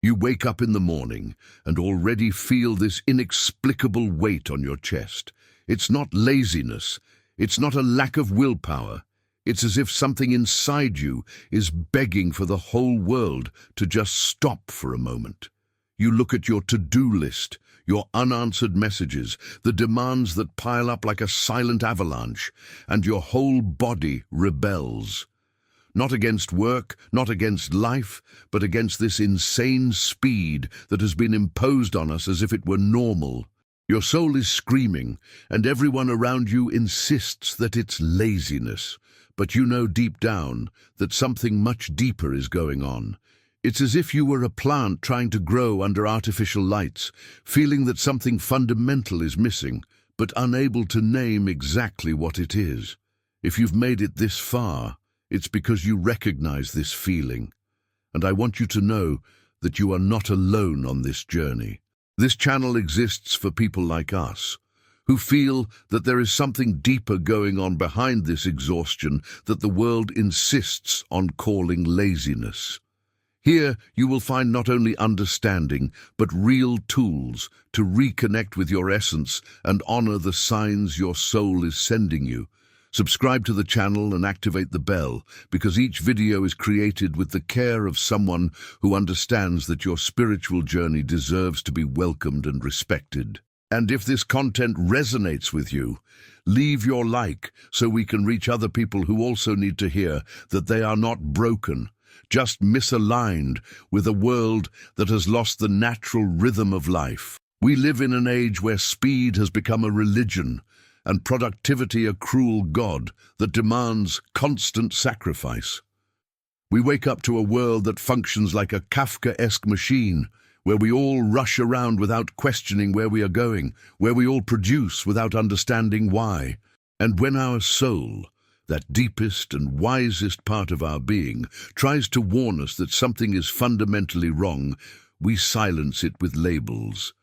You wake up in the morning and already feel this inexplicable weight on your chest. It's not laziness. It's not a lack of willpower. It's as if something inside you is begging for the whole world to just stop for a moment. You look at your to-do list, your unanswered messages, the demands that pile up like a silent avalanche, and your whole body rebels. Not against work, not against life, but against this insane speed that has been imposed on us as if it were normal. Your soul is screaming, and everyone around you insists that it's laziness. But you know deep down that something much deeper is going on. It's as if you were a plant trying to grow under artificial lights, feeling that something fundamental is missing, but unable to name exactly what it is. If you've made it this far, it's because you recognize this feeling. And I want you to know that you are not alone on this journey. This channel exists for people like us, who feel that there is something deeper going on behind this exhaustion that the world insists on calling laziness. Here you will find not only understanding, but real tools to reconnect with your essence and honor the signs your soul is sending you. Subscribe to the channel and activate the bell, because each video is created with the care of someone who understands that your spiritual journey deserves to be welcomed and respected. And if this content resonates with you, leave your like so we can reach other people who also need to hear that they are not broken, just misaligned with a world that has lost the natural rhythm of life. We live in an age where speed has become a religion and productivity a cruel god that demands constant sacrifice. We wake up to a world that functions like a Kafkaesque machine, where we all rush around without questioning where we are going, where we all produce without understanding why. And when our soul, that deepest and wisest part of our being, tries to warn us that something is fundamentally wrong, we silence it with labels.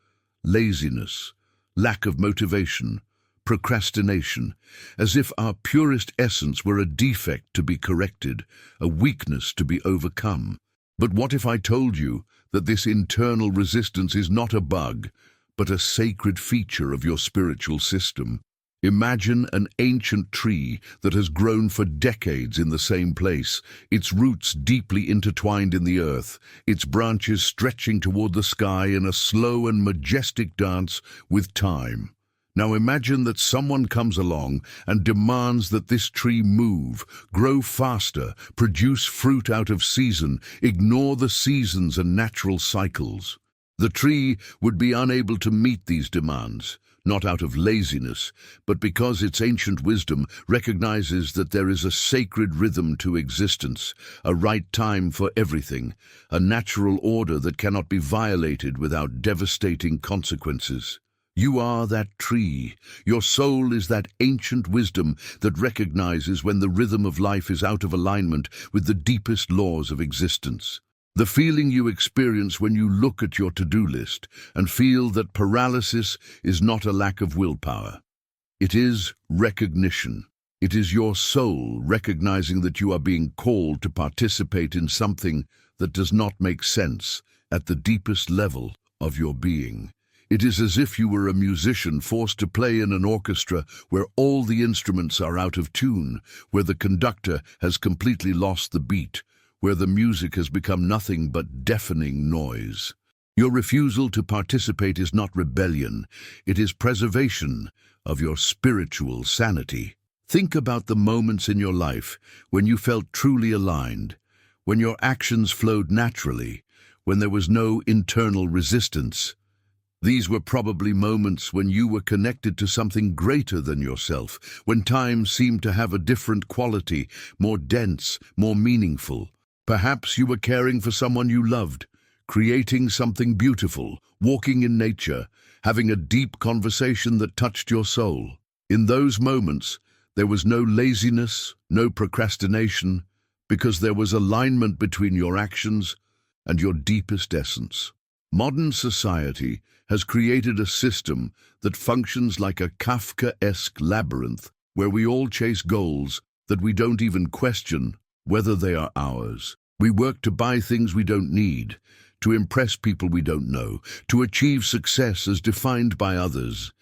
Laziness, lack of motivation, procrastination, as if our purest essence were a defect to be corrected, a weakness to be overcome. But what if I told you that this internal resistance is not a bug, but a sacred feature of your spiritual system? Imagine an ancient tree that has grown for decades in the same place, its roots deeply intertwined in the earth, its branches stretching toward the sky in a slow and majestic dance with time. Now imagine that someone comes along and demands that this tree move, grow faster, produce fruit out of season, ignore the seasons and natural cycles. The tree would be unable to meet these demands, not out of laziness, but because its ancient wisdom recognizes that there is a sacred rhythm to existence, a right time for everything, a natural order that cannot be violated without devastating consequences. You are that tree. Your soul is that ancient wisdom that recognizes when the rhythm of life is out of alignment with the deepest laws of existence. The feeling you experience when you look at your to-do list and feel that paralysis is not a lack of willpower. It is recognition. It is your soul recognizing that you are being called to participate in something that does not make sense at the deepest level of your being. It is as if you were a musician forced to play in an orchestra where all the instruments are out of tune, where the conductor has completely lost the beat, where the music has become nothing but deafening noise. Your refusal to participate is not rebellion, it is preservation of your spiritual sanity. Think about the moments in your life when you felt truly aligned, when your actions flowed naturally, when there was no internal resistance. These were probably moments when you were connected to something greater than yourself, when time seemed to have a different quality, more dense, more meaningful. Perhaps you were caring for someone you loved, creating something beautiful, walking in nature, having a deep conversation that touched your soul. In those moments, there was no laziness, no procrastination, because there was alignment between your actions and your deepest essence. Modern society has created a system that functions like a Kafkaesque labyrinth where we all chase goals that we don't even question whether they are ours. We work to buy things we don't need, to impress people we don't know, to achieve success as defined by others.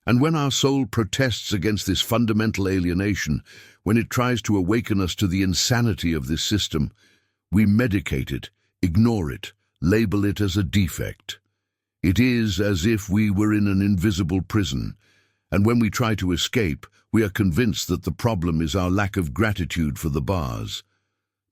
And when our soul protests against this fundamental alienation, when it tries to awaken us to the insanity of this system, we medicate it, ignore it, label it as a defect. It is as if we were in an invisible prison, and when we try to escape, we are convinced that the problem is our lack of gratitude for the bars.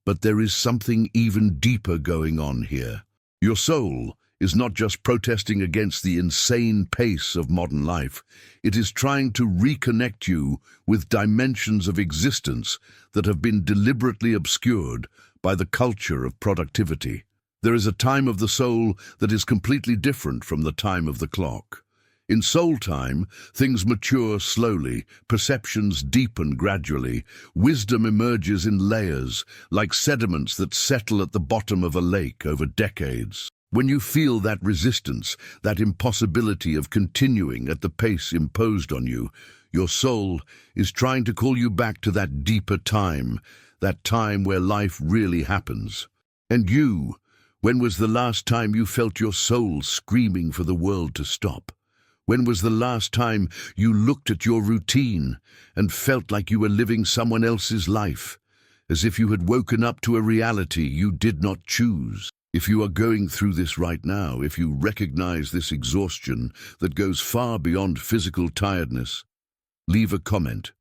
But there is something even deeper going on here. Your soul is not just protesting against the insane pace of modern life. It is trying to reconnect you with dimensions of existence that have been deliberately obscured by the culture of productivity. There is a time of the soul that is completely different from the time of the clock. In soul time, things mature slowly, perceptions deepen gradually, wisdom emerges in layers, like sediments that settle at the bottom of a lake over decades. When you feel that resistance, that impossibility of continuing at the pace imposed on you, your soul is trying to call you back to that deeper time, that time where life really happens. And you, when was the last time you felt your soul screaming for the world to stop? When was the last time you looked at your routine and felt like you were living someone else's life, as if you had woken up to a reality you did not choose? If you are going through this right now, if you recognize this exhaustion that goes far beyond physical tiredness, leave a comment.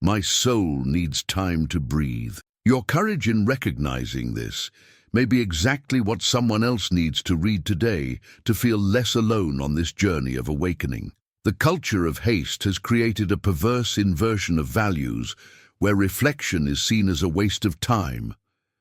My soul needs time to breathe. Your courage in recognizing this may be exactly what someone else needs to read today to feel less alone on this journey of awakening. The culture of haste has created a perverse inversion of values where reflection is seen as a waste of time,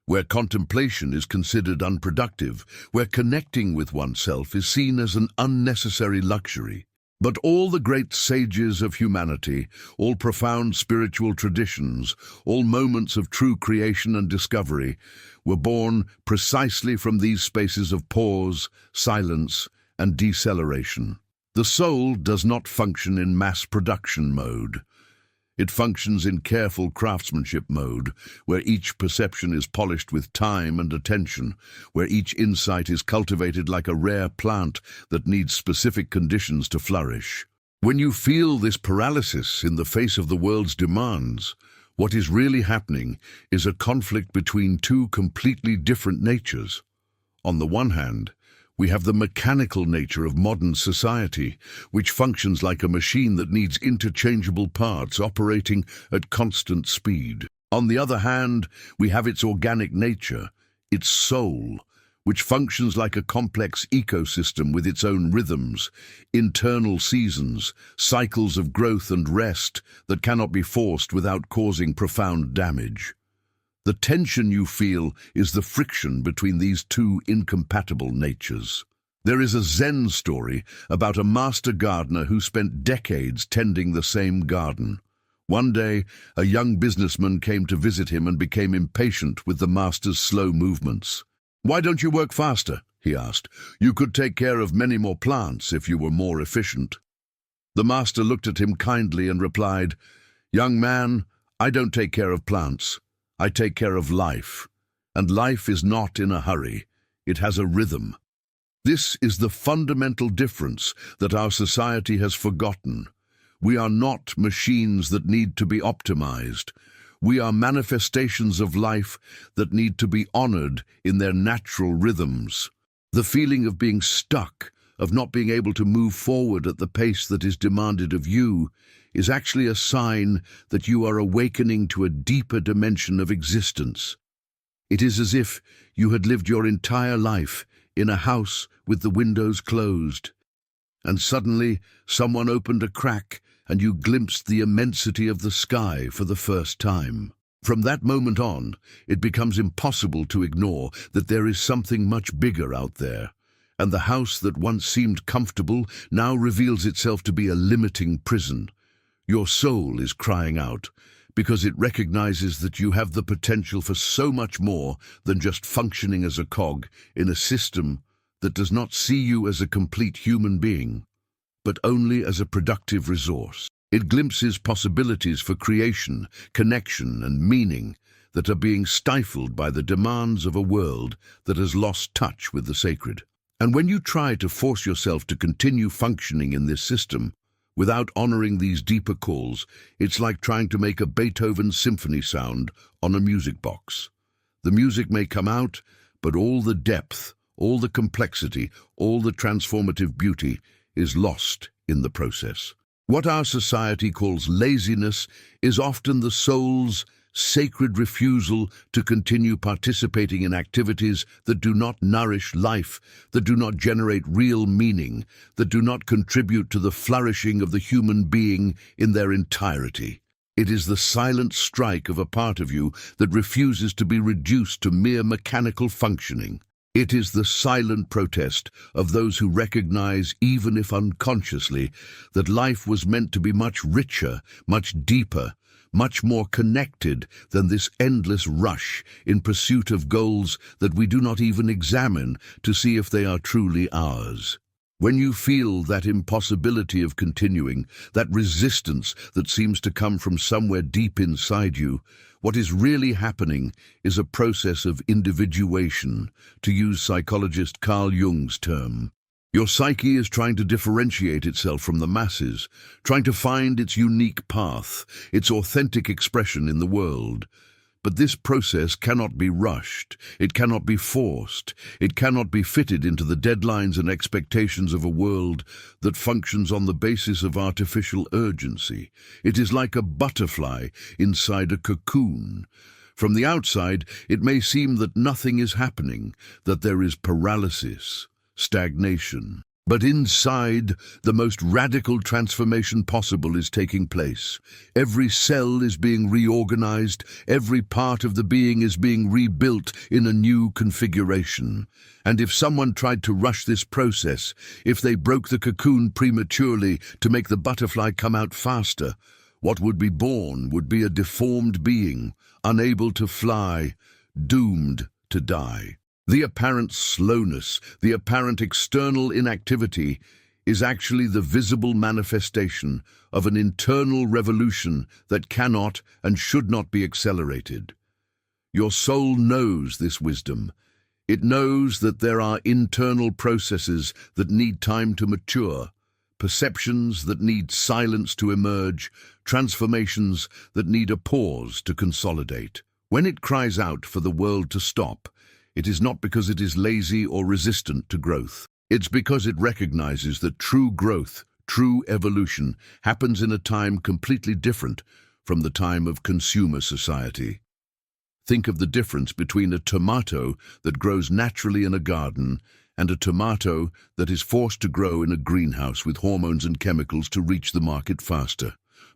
where contemplation is considered unproductive, where connecting with oneself is seen as an unnecessary luxury. But all the great sages of humanity, all profound spiritual traditions, all moments of true creation and discovery were born precisely from these spaces of pause, silence, and deceleration. The soul does not function in mass production mode. It functions in careful craftsmanship mode, where each perception is polished with time and attention, where each insight is cultivated like a rare plant that needs specific conditions to flourish. When you feel this paralysis in the face of the world's demands, what is really happening is a conflict between two completely different natures. On the one hand, we have the mechanical nature of modern society, which functions like a machine that needs interchangeable parts operating at constant speed. On the other hand, we have its organic nature, its soul, which functions like a complex ecosystem with its own rhythms, internal seasons, cycles of growth and rest that cannot be forced without causing profound damage. The tension you feel is the friction between these two incompatible natures. There is a Zen story about a master gardener who spent decades tending the same garden. One day, a young businessman came to visit him and became impatient with the master's slow movements. "Why don't you work faster?" he asked. "You could take care of many more plants if you were more efficient." The master looked at him kindly and replied, "Young man, I don't take care of plants. I take care of life, and life is not in a hurry. It has a rhythm." This is the fundamental difference that our society has forgotten. We are not machines that need to be optimized. We are manifestations of life that need to be honored in their natural rhythms. The feeling of being stuck, of not being able to move forward at the pace that is demanded of you, is actually a sign that you are awakening to a deeper dimension of existence. It is as if you had lived your entire life in a house with the windows closed, and suddenly someone opened a crack and you glimpsed the immensity of the sky for the first time. From that moment on, it becomes impossible to ignore that there is something much bigger out there, and the house that once seemed comfortable now reveals itself to be a limiting prison. Your soul is crying out because it recognizes that you have the potential for so much more than just functioning as a cog in a system that does not see you as a complete human being, but only as a productive resource. It glimpses possibilities for creation, connection, and meaning that are being stifled by the demands of a world that has lost touch with the sacred. And when you try to force yourself to continue functioning in this system without honoring these deeper calls, it's like trying to make a Beethoven symphony sound on a music box. The music may come out, but all the depth, all the complexity, all the transformative beauty is lost in the process. What our society calls laziness is often the soul's sacred refusal to continue participating in activities that do not nourish life, that do not generate real meaning, that do not contribute to the flourishing of the human being in their entirety. It is the silent strike of a part of you that refuses to be reduced to mere mechanical functioning. It is the silent protest of those who recognize, even if unconsciously, that life was meant to be much richer, much deeper, much more connected than this endless rush in pursuit of goals that we do not even examine to see if they are truly ours. When you feel that impossibility of continuing, that resistance that seems to come from somewhere deep inside you, what is really happening is a process of individuation, to use psychologist Carl Jung's term. Your psyche is trying to differentiate itself from the masses, trying to find its unique path, its authentic expression in the world. But this process cannot be rushed, it cannot be forced, it cannot be fitted into the deadlines and expectations of a world that functions on the basis of artificial urgency. It is like a butterfly inside a cocoon. From the outside, it may seem that nothing is happening, that there is paralysis, stagnation. But inside, the most radical transformation possible is taking place. Every cell is being reorganized, every part of the being is being rebuilt in a new configuration. And if someone tried to rush this process, if they broke the cocoon prematurely to make the butterfly come out faster, what would be born would be a deformed being, unable to fly, doomed to die. The apparent slowness, the apparent external inactivity, is actually the visible manifestation of an internal revolution that cannot and should not be accelerated. Your soul knows this wisdom. It knows that there are internal processes that need time to mature, perceptions that need silence to emerge, transformations that need a pause to consolidate. When it cries out for the world to stop, it is not because it is lazy or resistant to growth. It's because it recognizes that true growth, true evolution, happens in a time completely different from the time of consumer society. Think of the difference between a tomato that grows naturally in a garden and a tomato that is forced to grow in a greenhouse with hormones and chemicals to reach the market faster.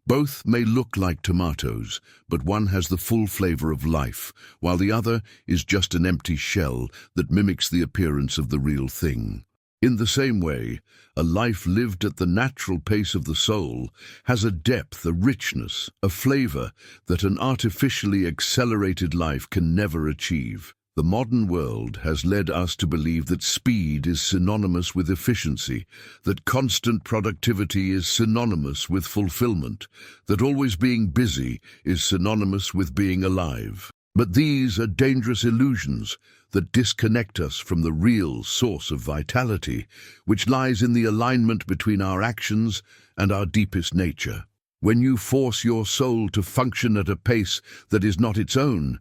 Both may look like tomatoes, but one has the full flavor of life, while the other is just an empty shell that mimics the appearance of the real thing. In the same way, a life lived at the natural pace of the soul has a depth, a richness, a flavor that an artificially accelerated life can never achieve. The modern world has led us to believe that speed is synonymous with efficiency, that constant productivity is synonymous with fulfillment, that always being busy is synonymous with being alive. But these are dangerous illusions that disconnect us from the real source of vitality, which lies in the alignment between our actions and our deepest nature. When you force your soul to function at a pace that is not its own,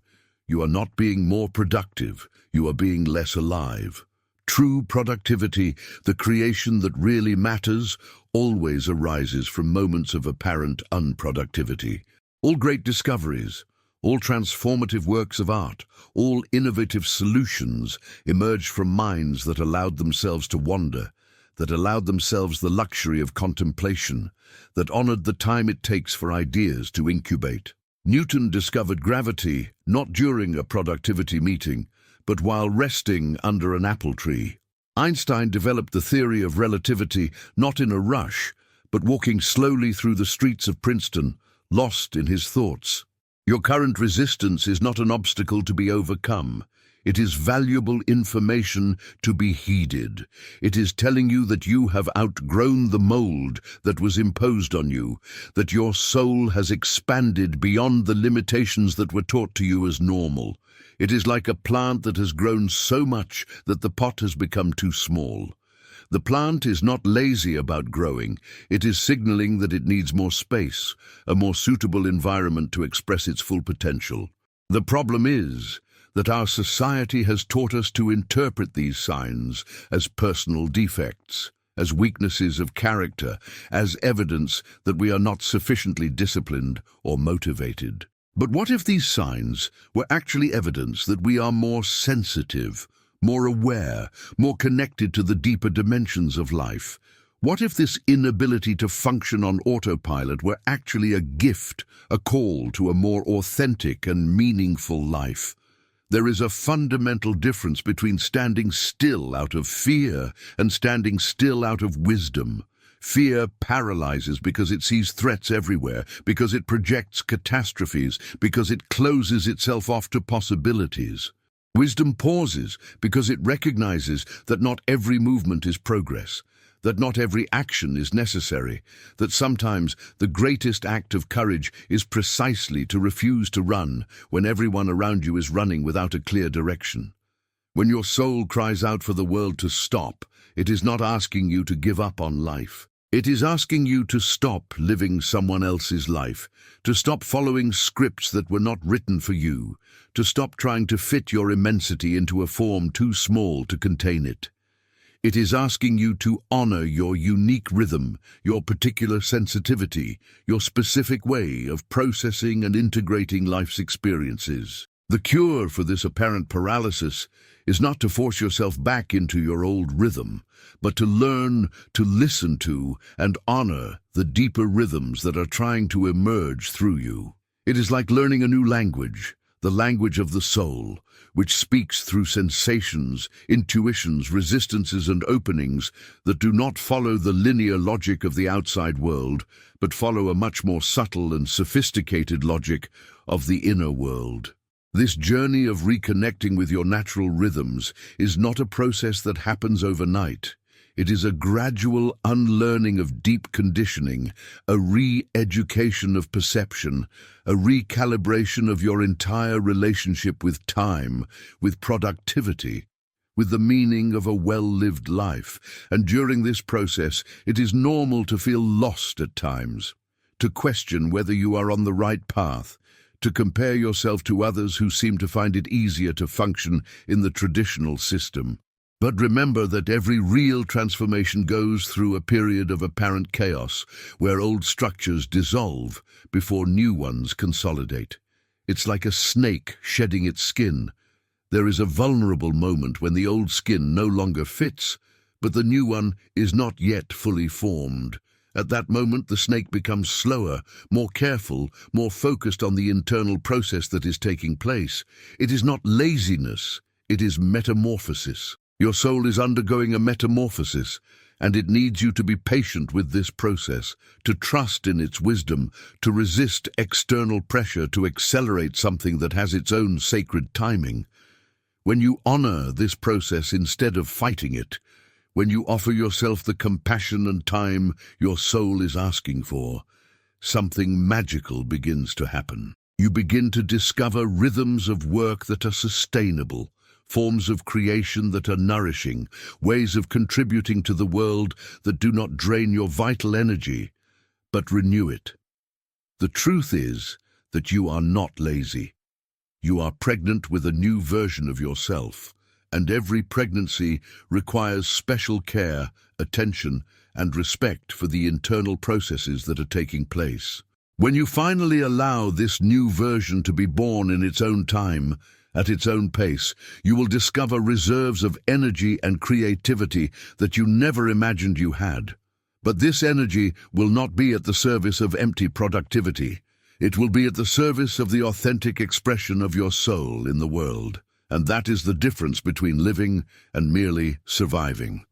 you are not being more productive, you are being less alive. True productivity, the creation that really matters, always arises from moments of apparent unproductivity. All great discoveries, all transformative works of art, all innovative solutions emerged from minds that allowed themselves to wander, that allowed themselves the luxury of contemplation, that honored the time it takes for ideas to incubate. Newton discovered gravity not during a productivity meeting, but while resting under an apple tree. Einstein developed the theory of relativity not in a rush, but walking slowly through the streets of Princeton, lost in his thoughts. Your current resistance is not an obstacle to be overcome. It is valuable information to be heeded. It is telling you that you have outgrown the mold that was imposed on you, that your soul has expanded beyond the limitations that were taught to you as normal. It is like a plant that has grown so much that the pot has become too small. The plant is not lazy about growing. It is signaling that it needs more space, a more suitable environment to express its full potential. The problem is that our society has taught us to interpret these signs as personal defects, as weaknesses of character, as evidence that we are not sufficiently disciplined or motivated. But what if these signs were actually evidence that we are more sensitive, more aware, more connected to the deeper dimensions of life? What if this inability to function on autopilot were actually a gift, a call to a more authentic and meaningful life? There is a fundamental difference between standing still out of fear and standing still out of wisdom. Fear paralyzes because it sees threats everywhere, because it projects catastrophes, because it closes itself off to possibilities. Wisdom pauses because it recognizes that not every movement is progress, that not every action is necessary, that sometimes the greatest act of courage is precisely to refuse to run when everyone around you is running without a clear direction. When your soul cries out for the world to stop, it is not asking you to give up on life. It is asking you to stop living someone else's life, to stop following scripts that were not written for you, to stop trying to fit your immensity into a form too small to contain it. It is asking you to honor your unique rhythm, your particular sensitivity, your specific way of processing and integrating life's experiences. The cure for this apparent paralysis is not to force yourself back into your old rhythm, but to learn to listen to and honor the deeper rhythms that are trying to emerge through you. It is like learning a new language, the language of the soul, which speaks through sensations, intuitions, resistances, and openings that do not follow the linear logic of the outside world, but follow a much more subtle and sophisticated logic of the inner world. This journey of reconnecting with your natural rhythms is not a process that happens overnight. It is a gradual unlearning of deep conditioning, a re-education of perception, a recalibration of your entire relationship with time, with productivity, with the meaning of a well-lived life. And during this process, it is normal to feel lost at times, to question whether you are on the right path, to compare yourself to others who seem to find it easier to function in the traditional system. But remember that every real transformation goes through a period of apparent chaos, where old structures dissolve before new ones consolidate. It's like a snake shedding its skin. There is a vulnerable moment when the old skin no longer fits, but the new one is not yet fully formed. At that moment, the snake becomes slower, more careful, more focused on the internal process that is taking place. It is not laziness, it is metamorphosis. Your soul is undergoing a metamorphosis, and it needs you to be patient with this process, to trust in its wisdom, to resist external pressure to accelerate something that has its own sacred timing. When you honor this process instead of fighting it, when you offer yourself the compassion and time your soul is asking for, something magical begins to happen. You begin to discover rhythms of work that are sustainable, forms of creation that are nourishing, ways of contributing to the world that do not drain your vital energy, but renew it. The truth is that you are not lazy. You are pregnant with a new version of yourself, and every pregnancy requires special care, attention, and respect for the internal processes that are taking place. When you finally allow this new version to be born in its own time, at its own pace, you will discover reserves of energy and creativity that you never imagined you had. But this energy will not be at the service of empty productivity. It will be at the service of the authentic expression of your soul in the world. And that is the difference between living and merely surviving.